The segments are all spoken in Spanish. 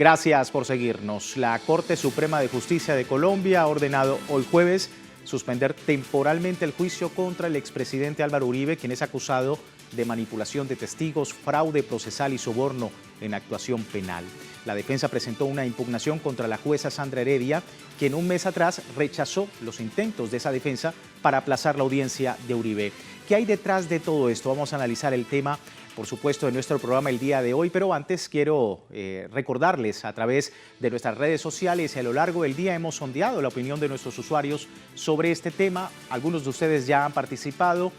Gracias por seguirnos. La Corte Suprema de Justicia de Colombia ha ordenado hoy jueves suspender temporalmente el juicio contra el expresidente Álvaro Uribe, quien es acusado de manipulación de testigos, fraude procesal y soborno en actuación penal. La defensa presentó una impugnación contra la jueza Sandra Heredia, quien un mes atrás rechazó los intentos de esa defensa para aplazar la audiencia de Uribe. ¿Qué hay detrás de todo esto? Vamos a analizar el tema, por supuesto, en nuestro programa el día de hoy, pero antes quiero recordarles a través de nuestras redes sociales y a lo largo del día hemos sondeado la opinión de nuestros usuarios sobre este tema. Algunos de ustedes ya han participado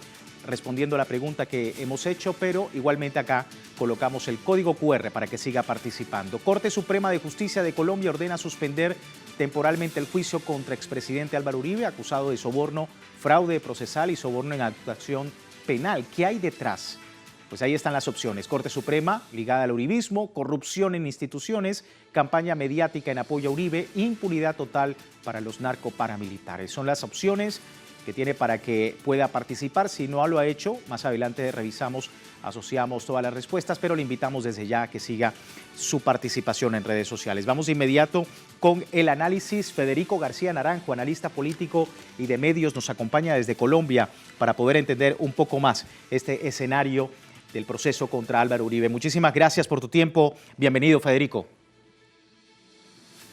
respondiendo a la pregunta que hemos hecho, pero igualmente acá colocamos el código QR para que siga participando. Corte Suprema de Justicia de Colombia ordena suspender temporalmente el juicio contra expresidente Álvaro Uribe, acusado de soborno, fraude procesal y soborno en actuación penal. ¿Qué hay detrás? Pues ahí están las opciones. Corte Suprema, ligada al uribismo, corrupción en instituciones, campaña mediática en apoyo a Uribe, impunidad total para los narcoparamilitares. Son las opciones que tiene para que pueda participar. Si no lo ha hecho, más adelante revisamos, asociamos todas las respuestas, pero le invitamos desde ya a que siga su participación en redes sociales. Vamos de inmediato con el análisis. Federico García Naranjo, analista político y de medios, nos acompaña desde Colombia para poder entender un poco más este escenario del proceso contra Álvaro Uribe. Muchísimas gracias por tu tiempo. Bienvenido, Federico.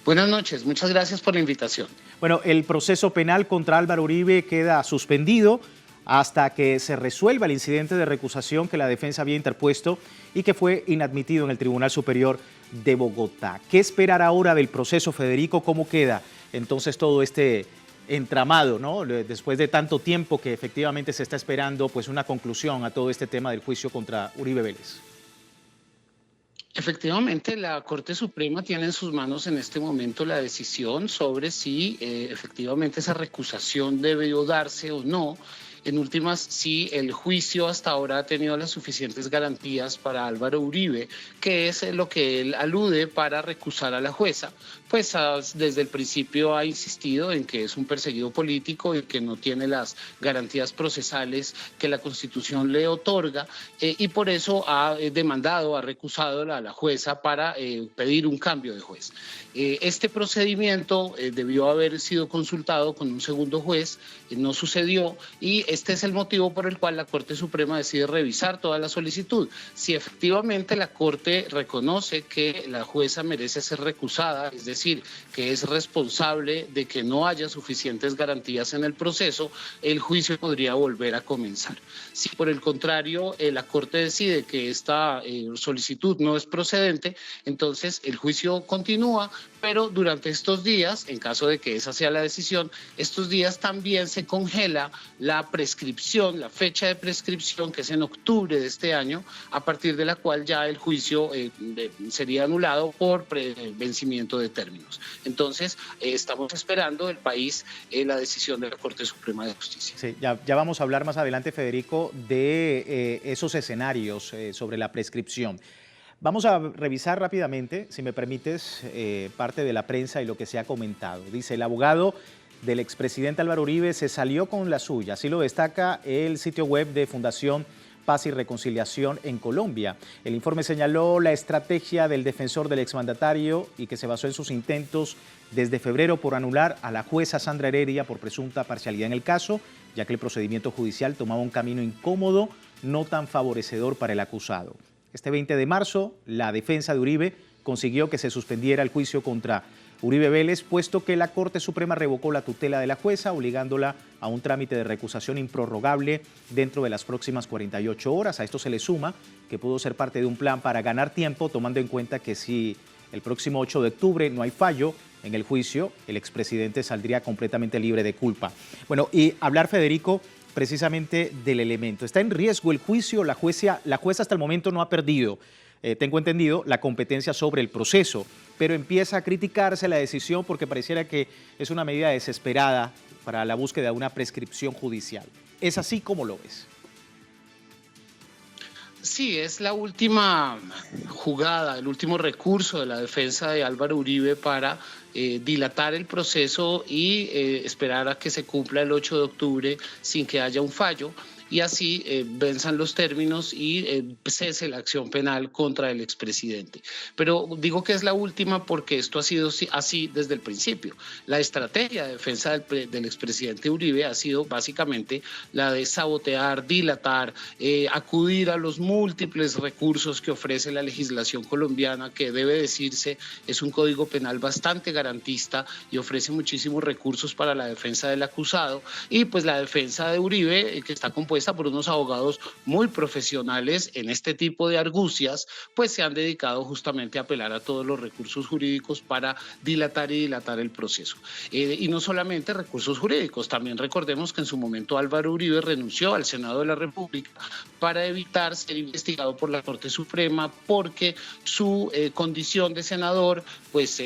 Buenas noches, muchas gracias por la invitación. Bueno, el proceso penal contra Álvaro Uribe queda suspendido hasta que se resuelva el incidente de recusación que la defensa había interpuesto y que fue inadmitido en el Tribunal Superior de Bogotá. ¿Qué esperar ahora del proceso, Federico? ¿Cómo queda entonces todo este entramado, ¿no? Después de tanto tiempo que efectivamente se está esperando pues una conclusión a todo este tema del juicio contra Uribe Vélez? Efectivamente, la Corte Suprema tiene en sus manos en este momento la decisión sobre si efectivamente esa recusación debió darse o no. En últimas, si el juicio hasta ahora ha tenido las suficientes garantías para Álvaro Uribe, que es lo que él alude para recusar a la jueza, pues desde el principio ha insistido en que es un perseguido político y que no tiene las garantías procesales que la Constitución le otorga, y por eso ha demandado, ha recusado a la jueza para pedir un cambio de juez. Este procedimiento debió haber sido consultado con un segundo juez, no sucedió, y este es el motivo por el cual la Corte Suprema decide revisar toda la solicitud. Si efectivamente la Corte reconoce que la jueza merece ser recusada, es decir, que es responsable de que no haya suficientes garantías en el proceso, el juicio podría volver a comenzar. Si por el contrario la Corte decide que esta solicitud no es procedente, entonces el juicio continúa, pero durante estos días, en caso de que esa sea la decisión, estos días también se congela la prescripción, la fecha de prescripción, que es en octubre de este año, a partir de la cual ya el juicio sería anulado por vencimiento de términos. Entonces, estamos esperando el país la decisión de la Corte Suprema de Justicia. Sí, ya vamos a hablar más adelante, Federico, de esos escenarios sobre la prescripción. Vamos a revisar rápidamente, si me permites, parte de la prensa y lo que se ha comentado. Dice, el abogado del expresidente Álvaro Uribe se salió con la suya. Así lo destaca el sitio web de Fundación Paz y Reconciliación en Colombia. El informe señaló la estrategia del defensor del exmandatario y que se basó en sus intentos desde febrero por anular a la jueza Sandra Heredia por presunta parcialidad en el caso, ya que el procedimiento judicial tomaba un camino incómodo, no tan favorecedor para el acusado. Este 20 de marzo, la defensa de Uribe consiguió que se suspendiera el juicio contra Uribe Vélez, puesto que la Corte Suprema revocó la tutela de la jueza, obligándola a un trámite de recusación improrrogable dentro de las próximas 48 horas. A esto se le suma que pudo ser parte de un plan para ganar tiempo, tomando en cuenta que si el próximo 8 de octubre no hay fallo en el juicio, el expresidente saldría completamente libre de culpa. Bueno, y hablar, Federico, precisamente del elemento. ¿Está en riesgo el juicio? La jueza hasta el momento no ha perdido, tengo entendido, la competencia sobre el proceso, pero empieza a criticarse la decisión porque pareciera que es una medida desesperada para la búsqueda de una prescripción judicial. ¿Es así como lo ves? Sí, es la última jugada, el último recurso de la defensa de Álvaro Uribe para dilatar el proceso y esperar a que se cumpla el 8 de octubre sin que haya un fallo. y así venzan los términos y cese la acción penal contra el expresidente. Pero digo que es la última porque esto ha sido así desde el principio. La estrategia de defensa del expresidente Uribe ha sido básicamente la de sabotear, dilatar, acudir a los múltiples recursos que ofrece la legislación colombiana, que debe decirse es un código penal bastante garantista y ofrece muchísimos recursos para la defensa del acusado, y pues la defensa de Uribe, que está compuesta por unos abogados muy profesionales en este tipo de argucias, pues se han dedicado justamente a apelar a todos los recursos jurídicos para dilatar y dilatar el proceso. Y no solamente recursos jurídicos, también recordemos que en su momento Álvaro Uribe renunció al Senado de la República para evitar ser investigado por la Corte Suprema, porque su condición de senador, pues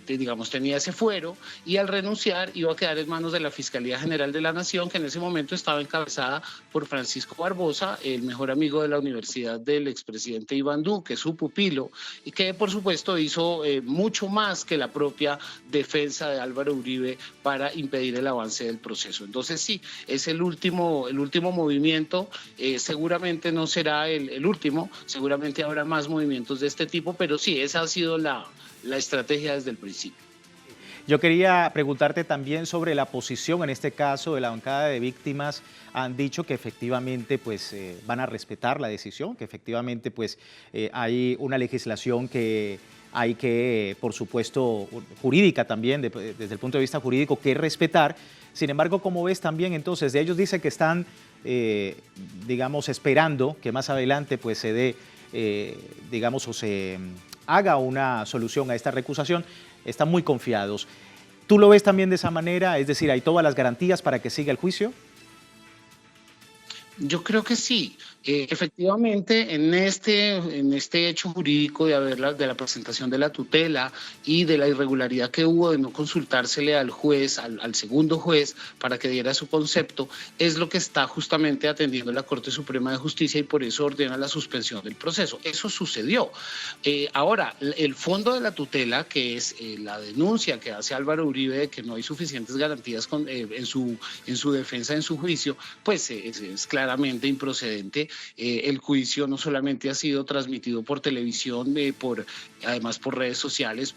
digamos, tenía ese fuero, y al renunciar iba a quedar en manos de la Fiscalía General de la Nación, que en ese momento estaba encabezada por Francisco Barbosa, el mejor amigo de la universidad del expresidente Iván Duque, su pupilo, y que por supuesto hizo mucho más que la propia defensa de Álvaro Uribe para impedir el avance del proceso. Entonces sí, es el último movimiento, seguramente no será el último, seguramente habrá más movimientos de este tipo, pero sí, esa ha sido la estrategia desde el principio. Yo quería preguntarte también sobre la posición, en este caso, de la bancada de víctimas. Han dicho que efectivamente pues, van a respetar la decisión, que efectivamente pues, hay una legislación que hay que, por supuesto, jurídica también, desde el punto de vista jurídico, que respetar. Sin embargo, como ves también, entonces, de ellos dicen que están, digamos, esperando que más adelante pues, se dé, digamos, o se haga una solución a esta recusación. Están muy confiados. ¿Tú lo ves también de esa manera? Es decir, ¿hay todas las garantías para que siga el juicio? Yo creo que sí. Efectivamente, en este hecho jurídico de la presentación de la tutela y de la irregularidad que hubo de no consultársele al juez, al segundo juez, para que diera su concepto, es lo que está justamente atendiendo la Corte Suprema de Justicia, y por eso ordena la suspensión del proceso. Eso sucedió. Ahora, el fondo de la tutela, que es la denuncia que hace Álvaro Uribe de que no hay suficientes garantías en su defensa, en su juicio, pues es claramente improcedente. El juicio no solamente ha sido transmitido por televisión, además por redes sociales,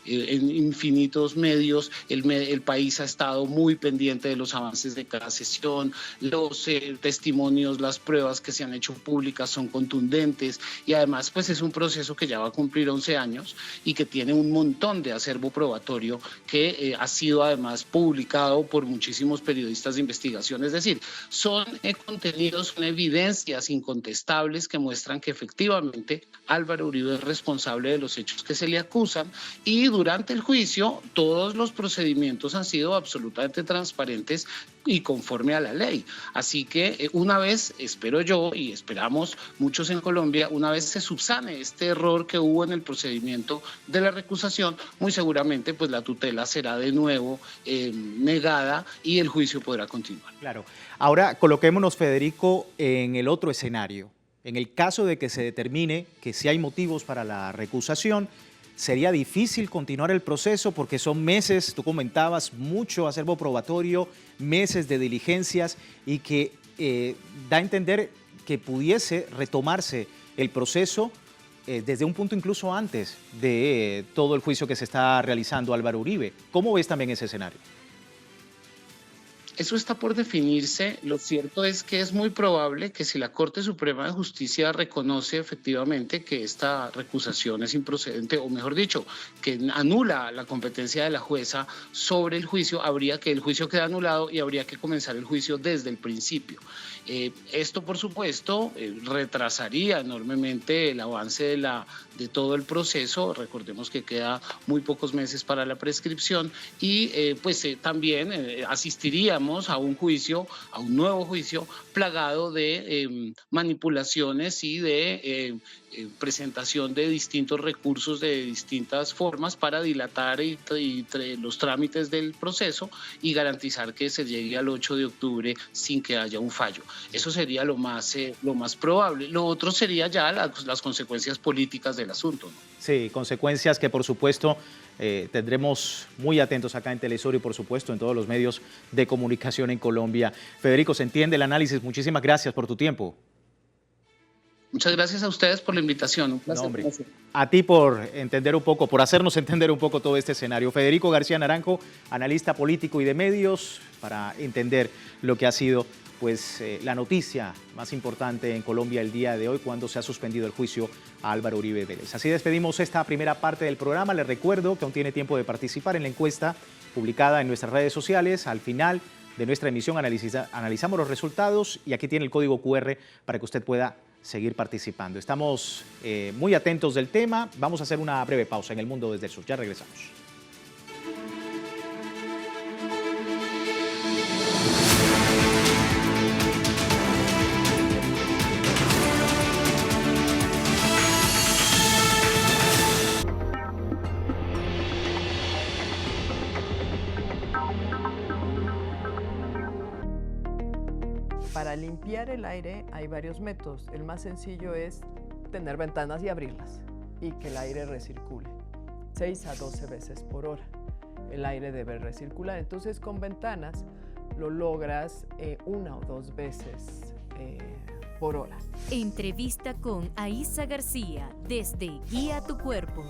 en infinitos medios. El país ha estado muy pendiente de los avances de cada sesión. Los testimonios, las pruebas que se han hecho públicas son contundentes, y además pues es un proceso que ya va a cumplir 11 años y que tiene un montón de acervo probatorio que ha sido además publicado por muchísimos periodistas de investigación. Es decir, son contenidos, son evidencias incontestables que muestran que efectivamente Álvaro Uribe es responsable de los hechos que se le acusan, y durante el juicio todos los procedimientos han sido absolutamente transparentes y conforme a la ley. Así que una vez, espero yo y esperamos muchos en Colombia, una vez se subsane este error que hubo en el procedimiento de la recusación, muy seguramente pues la tutela será de nuevo negada y el juicio podrá continuar. Claro. Ahora coloquémonos, Federico, en el otro escenario. En el caso de que se determine que sí hay motivos para la recusación, sería difícil continuar el proceso porque son meses, tú comentabas, mucho acervo probatorio, meses de diligencias, y que da a entender que pudiese retomarse el proceso desde un punto incluso antes de todo el juicio que se está realizando Álvaro Uribe. ¿Cómo ves también ese escenario? Eso está por definirse. Lo cierto es que es muy probable que si la Corte Suprema de Justicia reconoce efectivamente que esta recusación es improcedente, o mejor dicho, que anula la competencia de la jueza sobre el juicio, habría que el juicio quede anulado y habría que comenzar el juicio desde el principio. Esto, por supuesto, retrasaría enormemente el avance de todo el proceso. Recordemos que queda muy pocos meses para la prescripción, y también asistiríamos a un juicio, a un nuevo juicio plagado de manipulaciones y de presentación de distintos recursos de distintas formas para dilatar los trámites del proceso y garantizar que se llegue al 8 de octubre sin que haya un fallo. Eso sería lo más probable. Lo otro sería ya las consecuencias políticas del asunto, ¿no? Sí, consecuencias que por supuesto tendremos muy atentos acá en Telesur y por supuesto en todos los medios de comunicación en Colombia. Federico, se entiende el análisis. Muchísimas gracias por tu tiempo. Muchas gracias a ustedes por la invitación. Un placer. No, hombre, a ti por entender un poco, por hacernos entender un poco todo este escenario. Federico García Naranjo, analista político y de medios, para entender lo que ha sido pues, la noticia más importante en Colombia el día de hoy, cuando se ha suspendido el juicio a Álvaro Uribe Vélez. Así despedimos esta primera parte del programa. Les recuerdo que aún tiene tiempo de participar en la encuesta publicada en nuestras redes sociales. Al final de nuestra emisión analizamos los resultados y aquí tiene el código QR para que usted pueda seguir participando. Estamos muy atentos del tema. Vamos a hacer una breve pausa en El Mundo desde el Sur. Ya regresamos. Para limpiar el aire hay varios métodos. El más sencillo es tener ventanas y abrirlas y que el aire recircule 6 a 12 veces por hora. El aire debe recircular. Entonces con ventanas lo logras 1 o 2 veces por hora. Entrevista con Aísa García desde Guía tu Cuerpo.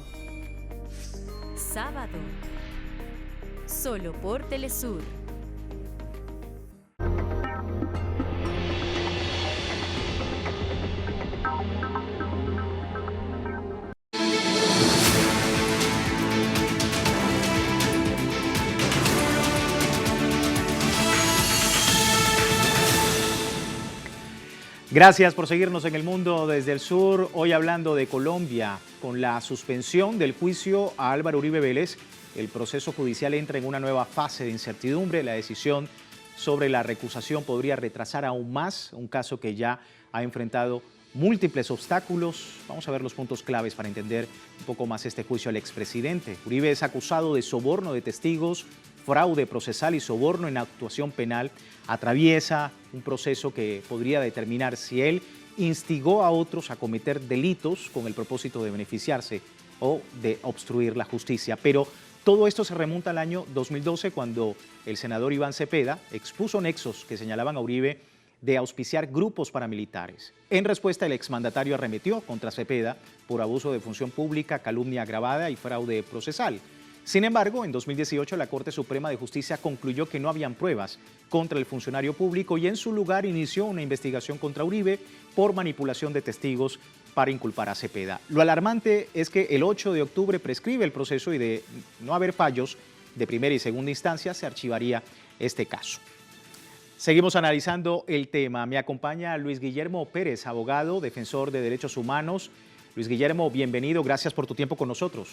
Sábado. Solo por Telesur. Gracias por seguirnos en El Mundo desde el Sur. Hoy hablando de Colombia, con la suspensión del juicio a Álvaro Uribe Vélez, el proceso judicial entra en una nueva fase de incertidumbre. La decisión sobre la recusación podría retrasar aún más un caso que ya ha enfrentado múltiples obstáculos. Vamos a ver los puntos claves para entender un poco más este juicio al expresidente. Uribe es acusado de soborno de testigos, fraude procesal y soborno en actuación penal. Atraviesa un proceso que podría determinar si él instigó a otros a cometer delitos con el propósito de beneficiarse o de obstruir la justicia. Pero todo esto se remonta al año 2012, cuando el senador Iván Cepeda expuso nexos que señalaban a Uribe de auspiciar grupos paramilitares. En respuesta, el exmandatario arremetió contra Cepeda por abuso de función pública, calumnia agravada y fraude procesal. Sin embargo, en 2018 la Corte Suprema de Justicia concluyó que no habían pruebas contra el funcionario público y en su lugar inició una investigación contra Uribe por manipulación de testigos para inculpar a Cepeda. Lo alarmante es que el 8 de octubre prescribe el proceso y de no haber fallos de primera y segunda instancia se archivaría este caso. Seguimos analizando el tema. Me acompaña Luis Guillermo Pérez, abogado, defensor de derechos humanos. Luis Guillermo, bienvenido. Gracias por tu tiempo con nosotros.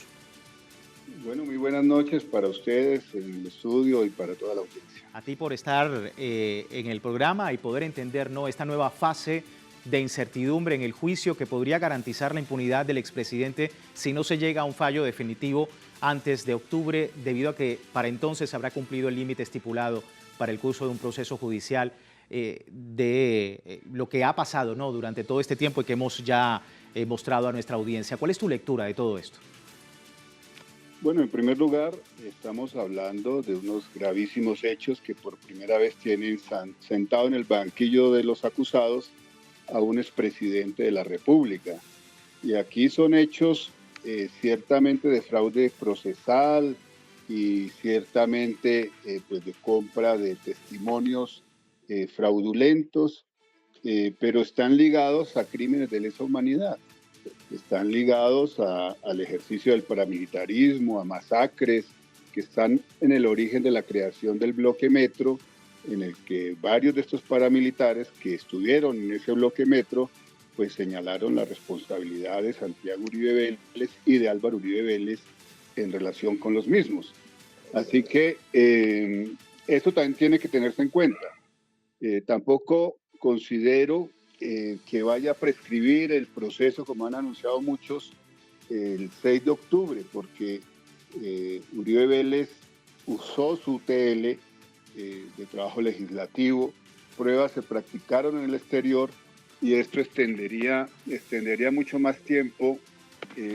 Bueno, muy buenas noches para ustedes en el estudio y para toda la audiencia. A ti por estar en el programa y poder entender, ¿no?, esta nueva fase de incertidumbre en el juicio que podría garantizar la impunidad del expresidente si no se llega a un fallo definitivo antes de octubre, debido a que para entonces habrá cumplido el límite estipulado para el curso de un proceso judicial de lo que ha pasado, ¿no?, durante todo este tiempo y que hemos ya mostrado a nuestra audiencia. ¿Cuál es tu lectura de todo esto? Bueno, en primer lugar, estamos hablando de unos gravísimos hechos que por primera vez tienen sentado en el banquillo de los acusados a un expresidente de la República. Y aquí son hechos ciertamente de fraude procesal y ciertamente pues de compra de testimonios fraudulentos, pero están ligados a crímenes de lesa humanidad. Están ligados al ejercicio del paramilitarismo, a masacres que están en el origen de la creación del bloque Metro, en el que varios de estos paramilitares que estuvieron en ese bloque Metro pues señalaron la responsabilidad de Santiago Uribe Vélez y de Álvaro Uribe Vélez en relación con los mismos. Así que esto también tiene que tenerse en cuenta. Tampoco considero que vaya a prescribir el proceso, como han anunciado muchos, el 6 de octubre, porque Uribe Vélez usó su TL de trabajo legislativo, pruebas se practicaron en el exterior y esto extendería mucho más tiempo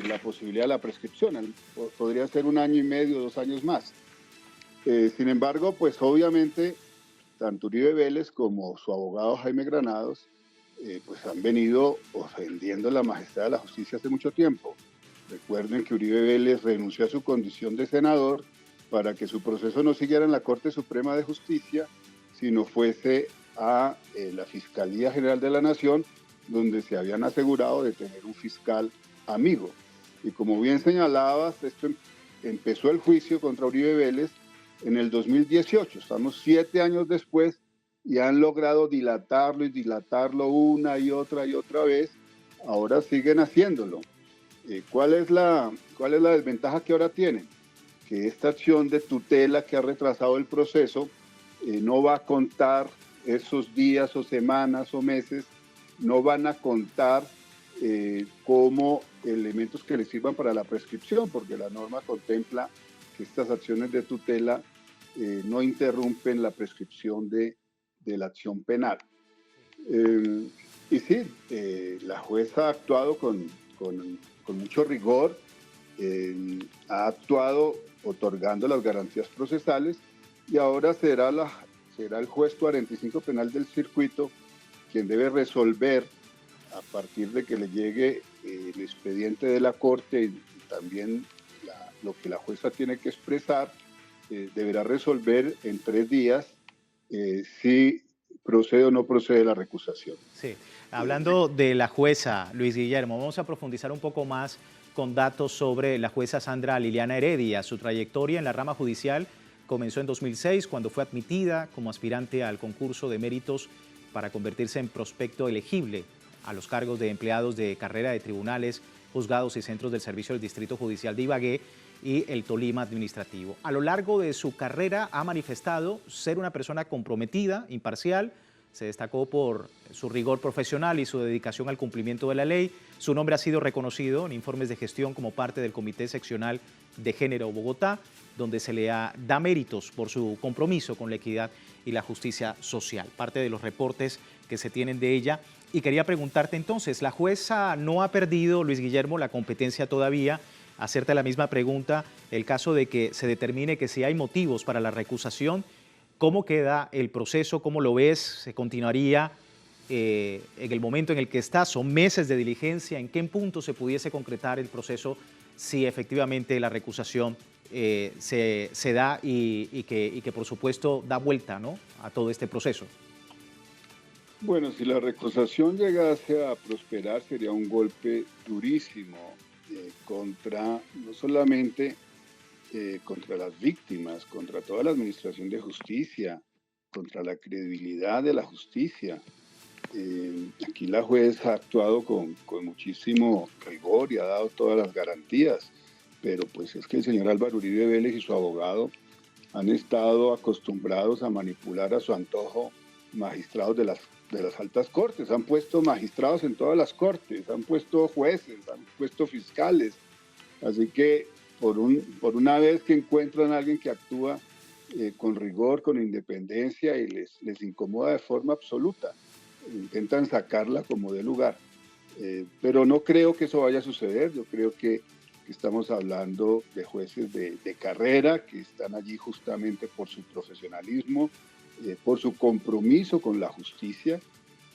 la posibilidad de la prescripción. Podría ser 1 año y medio, 2 años más. Sin embargo, pues obviamente, tanto Uribe Vélez como su abogado Jaime Granados, pues han venido ofendiendo la majestad de la justicia hace mucho tiempo. Recuerden que Uribe Vélez renunció a su condición de senador para que su proceso no siguiera en la Corte Suprema de Justicia, sino fuese a la Fiscalía General de la Nación, donde se habían asegurado de tener un fiscal amigo. Y como bien señalabas, esto empezó el juicio contra Uribe Vélez en el 2018. Estamos 7 años después y han logrado dilatarlo y dilatarlo una y otra vez. Ahora siguen haciéndolo. ¿Cuál es la desventaja que ahora tienen? Que esta acción de tutela que ha retrasado el proceso no va a contar esos días o semanas o meses, no van a contar como elementos que les sirvan para la prescripción, porque la norma contempla que estas acciones de tutela no interrumpen la prescripción de la acción penal. Y sí, la jueza ha actuado con mucho rigor, ha actuado otorgando las garantías procesales, y ahora será el juez 45 penal del circuito quien debe resolver, a partir de que le llegue el expediente de la Corte y también lo que la jueza tiene que expresar, deberá resolver en 3 días si procede o no procede la recusación. Sí, hablando de la jueza, Luis Guillermo, vamos a profundizar un poco más con datos sobre la jueza Sandra Liliana Heredia. Su trayectoria en la rama judicial comenzó en 2006, cuando fue admitida como aspirante al concurso de méritos para convertirse en prospecto elegible a los cargos de empleados de carrera de tribunales, juzgados y centros del Servicio del Distrito Judicial de Ibagué y el Tolima Administrativo. A lo largo de su carrera ha manifestado ser una persona comprometida, imparcial. Se destacó por su rigor profesional y su dedicación al cumplimiento de la ley. Su nombre ha sido reconocido en informes de gestión como parte del Comité Seccional de Género Bogotá, donde se le da méritos por su compromiso con la equidad y la justicia social. Parte de los reportes que se tienen de ella. Y quería preguntarte entonces, ¿la jueza no ha perdido, Luis Guillermo, la competencia todavía? Hacerte la misma pregunta, el caso de que se determine que si hay motivos para la recusación, ¿cómo queda el proceso? ¿Cómo lo ves? ¿Se continuaría en el momento en el que está? ¿Son meses de diligencia? ¿En qué punto se pudiese concretar el proceso si efectivamente la recusación se da y que por supuesto da vuelta, ¿no?, a todo este proceso? Bueno, si la recusación llegase a prosperar, sería un golpe durísimo contra, no solamente contra las víctimas, contra toda la administración de justicia, contra la credibilidad de la justicia. Aquí la juez ha actuado con muchísimo rigor y ha dado todas las garantías, pero pues es que el señor Álvaro Uribe Vélez y su abogado han estado acostumbrados a manipular a su antojo magistrados de las altas cortes. Han puesto magistrados en todas las cortes, han puesto jueces, han puesto fiscales. Así que por una vez que encuentran a alguien que actúa con rigor, con independencia y les incomoda de forma absoluta, intentan sacarla como de lugar. Pero no creo que eso vaya a suceder. Yo creo que estamos hablando de jueces de carrera que están allí justamente por su profesionalismo, por su compromiso con la justicia.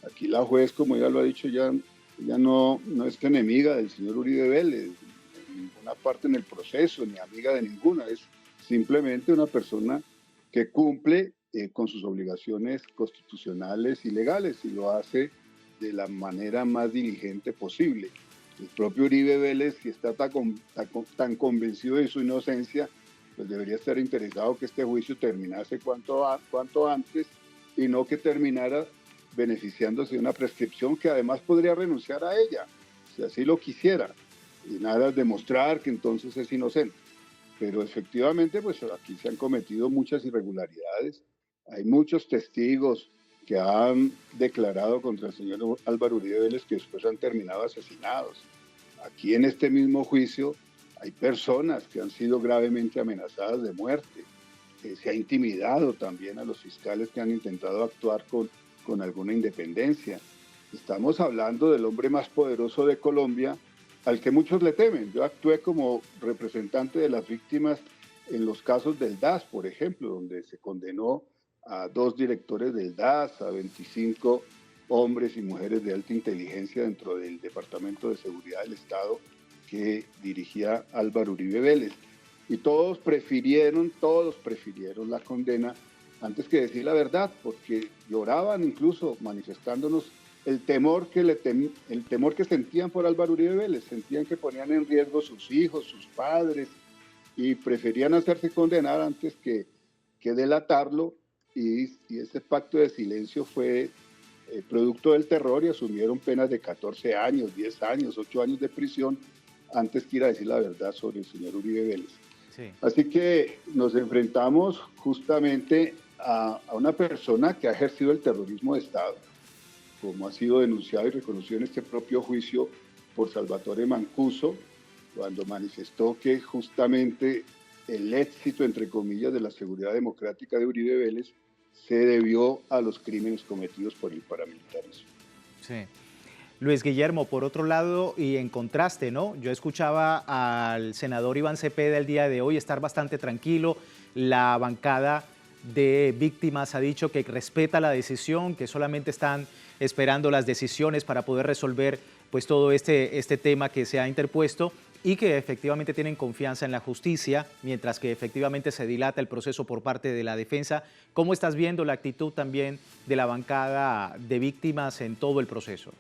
Aquí la juez, como ya lo ha dicho, ya no es enemiga del señor Uribe Vélez, en ninguna parte en el proceso, ni amiga de ninguna. Es simplemente una persona que cumple con sus obligaciones constitucionales y legales, y lo hace de la manera más diligente posible. El propio Uribe Vélez, si está tan convencido de su inocencia, pues debería estar interesado que este juicio terminase cuanto antes y no que terminara beneficiándose de una prescripción que además podría renunciar a ella, si así lo quisiera, y nada, demostrar que entonces es inocente. Pero efectivamente, pues aquí se han cometido muchas irregularidades. Hay muchos testigos que han declarado contra el señor Álvaro Uribe Vélez que después han terminado asesinados. Aquí en este mismo juicio hay personas que han sido gravemente amenazadas de muerte. Se ha intimidado también a los fiscales que han intentado actuar con alguna independencia. Estamos hablando del hombre más poderoso de Colombia, al que muchos le temen. Yo actué como representante de las víctimas en los casos del DAS, por ejemplo, donde se condenó a 2 directores del DAS, a 25 hombres y mujeres de alta inteligencia dentro del Departamento de Seguridad del Estado que dirigía Álvaro Uribe Vélez. Y todos prefirieron la condena antes que decir la verdad, porque lloraban incluso manifestándonos el temor que sentían por Álvaro Uribe Vélez, sentían que ponían en riesgo sus hijos, sus padres, y preferían hacerse condenar antes que delatarlo, y ese pacto de silencio fue producto del terror y asumieron penas de 14 años, 10 años, 8 años de prisión antes que ir a decir la verdad sobre el señor Uribe Vélez. Sí. Así que nos enfrentamos justamente a una persona que ha ejercido el terrorismo de Estado, como ha sido denunciado y reconocido en este propio juicio por Salvatore Mancuso, cuando manifestó que justamente el éxito, entre comillas, de la seguridad democrática de Uribe Vélez se debió a los crímenes cometidos por el paramilitarismo. Sí. Luis Guillermo, por otro lado, y en contraste, ¿no? Yo escuchaba al senador Iván Cepeda el día de hoy estar bastante tranquilo. La bancada de víctimas ha dicho que respeta la decisión, que solamente están esperando las decisiones para poder resolver pues todo este tema que se ha interpuesto, y que efectivamente tienen confianza en la justicia, mientras que efectivamente se dilata el proceso por parte de la defensa. ¿Cómo estás viendo la actitud también de la bancada de víctimas en todo el proceso?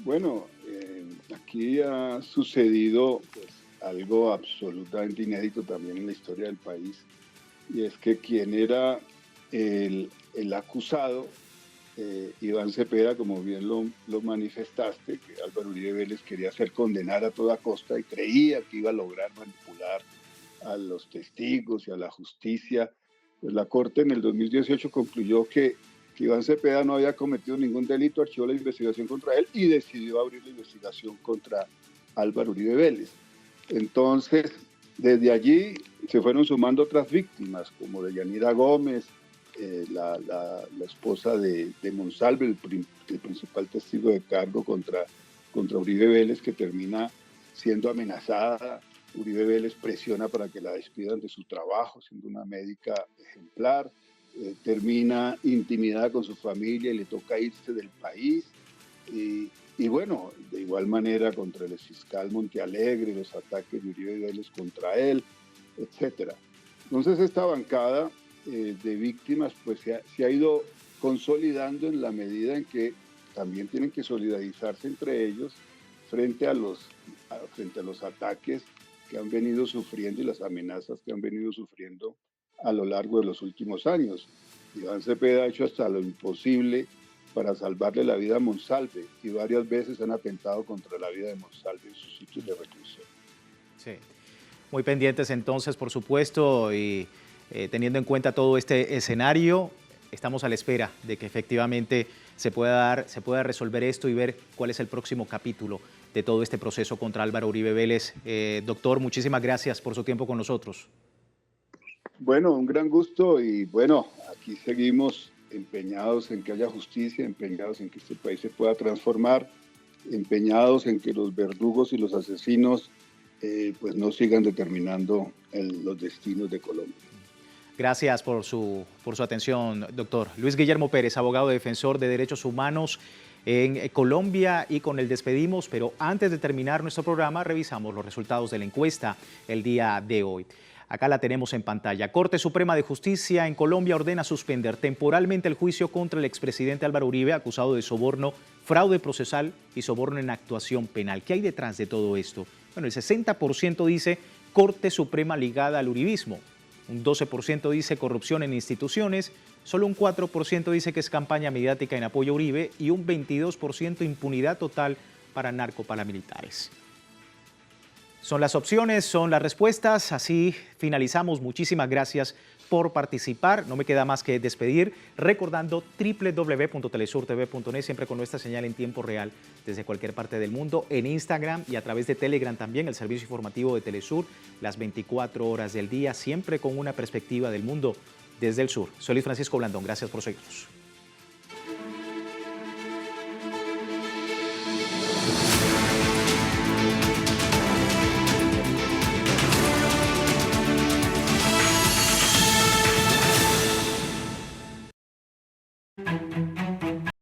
Bueno, aquí ha sucedido pues, algo absolutamente inédito también en la historia del país, y es que quien era el acusado, Iván Cepeda, como bien lo manifestaste, que Álvaro Uribe Vélez quería ser condenado a toda costa y creía que iba a lograr manipular a los testigos y a la justicia, pues la Corte en el 2018 concluyó que Iván Cepeda no había cometido ningún delito, archivó la investigación contra él y decidió abrir la investigación contra Álvaro Uribe Vélez. Entonces, desde allí se fueron sumando otras víctimas, como Deyanira Gómez, la esposa de Monsalve, el principal testigo de cargo contra Uribe Vélez, que termina siendo amenazada. Uribe Vélez presiona para que la despidan de su trabajo, siendo una médica ejemplar. Termina intimidada con su familia y le toca irse del país. Y bueno, de igual manera contra el fiscal Montealegre, los ataques de Uribe Vélez contra él, etc. Entonces esta bancada de víctimas pues se ha ido consolidando en la medida en que también tienen que solidarizarse entre ellos frente a los ataques que han venido sufriendo y las amenazas que han venido sufriendo a lo largo de los últimos años. Iván Cepeda ha hecho hasta lo imposible para salvarle la vida a Monsalve, y varias veces han atentado contra la vida de Monsalve en sus sitios de reclusión. Sí, muy pendientes entonces, por supuesto, y teniendo en cuenta todo este escenario, estamos a la espera de que efectivamente se pueda resolver esto y ver cuál es el próximo capítulo de todo este proceso contra Álvaro Uribe Vélez. Doctor, muchísimas gracias por su tiempo con nosotros. Bueno, un gran gusto, y bueno, aquí seguimos empeñados en que haya justicia, empeñados en que este país se pueda transformar, empeñados en que los verdugos y los asesinos pues no sigan determinando los destinos de Colombia. Gracias por su atención, doctor. Luis Guillermo Pérez, abogado defensor de derechos humanos en Colombia, y con él despedimos, pero antes de terminar nuestro programa revisamos los resultados de la encuesta el día de hoy. Acá la tenemos en pantalla. Corte Suprema de Justicia en Colombia ordena suspender temporalmente el juicio contra el expresidente Álvaro Uribe, acusado de soborno, fraude procesal y soborno en actuación penal. ¿Qué hay detrás de todo esto? Bueno, el 60% dice Corte Suprema ligada al uribismo, un 12% dice corrupción en instituciones, solo un 4% dice que es campaña mediática en apoyo a Uribe, y un 22% impunidad total para narcoparamilitares. Son las opciones, son las respuestas. Así finalizamos. Muchísimas gracias por participar. No me queda más que despedir recordando www.telesurtv.net, siempre con nuestra señal en tiempo real desde cualquier parte del mundo, en Instagram y a través de Telegram también, el servicio informativo de Telesur, las 24 horas del día, siempre con una perspectiva del mundo desde el sur. Soy Luis Francisco Blandón. Gracias por seguirnos.